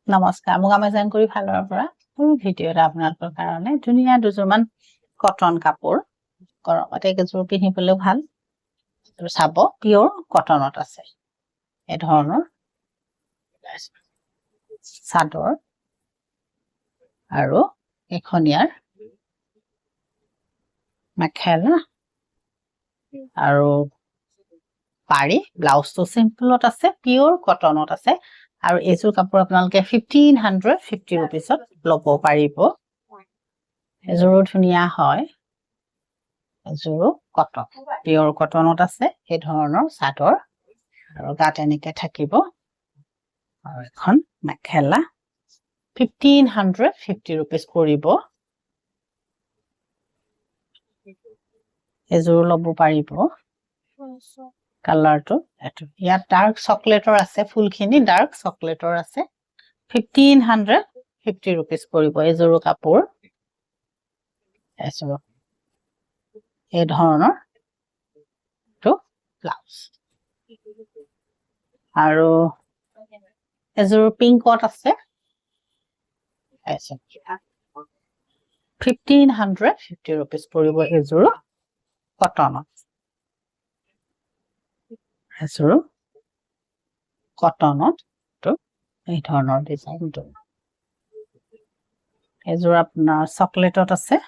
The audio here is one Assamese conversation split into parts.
নমস্কাৰ মোক আমাজন কৰি ফালৰ পৰা সৰু ভিডিঅ' এটা আপোনালোকৰ কাৰণে ধুনীয়া দুযোৰমান কটন কাপোৰ গৰমতে একেযোৰ পিন্ধিবলৈ ভাল আৰু চাব পিয়ৰ কটনত আছে এই ধৰণৰ চাদৰ আৰু এখনিয়াৰ মেখেলা আৰু পাৰি ব্লাউজটো সিম্পলত আছে পিয়ৰ কটনত আছে আৰু এযোৰ কাপোৰ আপোনালোকে 1550 रुपीसত ল'ব পাৰিব এযোৰ ধুনীয়া হয় এযোৰ কটন পিয়ৰ কটনত আছে এই ধৰণৰ চাদৰ আৰু গাত এনেকে থাকিব আৰু এখন মেখেলা 1550 रुपीस পৰিব এযোৰ ল'ব পাৰিব কালাৰ টো এটো ইয়াত ডাৰ্ক চকলেটৰ আছে ফুলখিনি ডাৰ্ক চকলেটৰ আছে 1550 रुपीस পৰিব এযোৰ কাপোৰ এযোৰ এই ধৰণৰ টো ব্লাউজ আৰু এযোৰ পিংকত আছে 1550 रुपीस পৰিব এযোৰ কটনত এযোৰ কটনত তো এই ধৰণৰ ডিজাইনটো এযোৰ আপোনাৰ চকলেটত আছে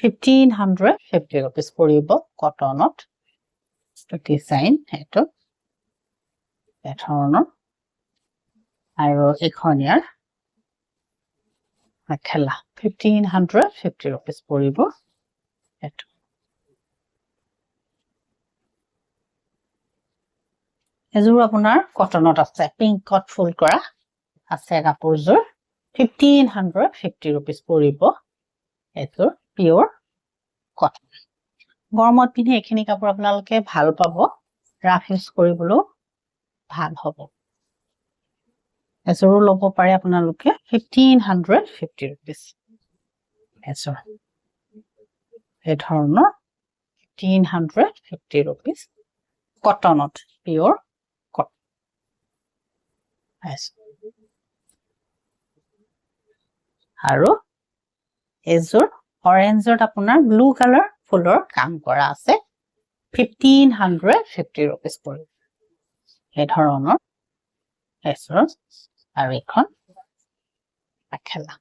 1550 रुपीस পৰিব কটনত ডিজাইন এটো এই ধৰণৰ আৰু এখনিয়াৰ মেখেলা 1550 रुपीस পৰিব এটো এযোৰ আপোনাৰ কটনত আছে পিংকত ফুল কৰা আছে কাপোৰযোৰ 1550 रुपीस পৰিব এযোৰ পিয়ৰ কটন গৰমত পিন্ধি এখিনি কাপোৰ আপোনালোকে ভাল পাব ৰাফ ইউজ কৰিবলৈ ভাল হ'ব এযোৰ ল'ব পাৰে আপোনালোকে 1550 रुपीस এযোৰ এই ধৰণৰ 1550 रुपीस কটনত পিয়ৰ আৰু এযোৰ অৰেঞ্জত আপোনাৰ ব্লু কালাৰ ফুলৰ কাম কৰা আছে 1550 रुपीस পৰিব এই ধৰণৰ এযোৰ আৰু এখন মেখেলা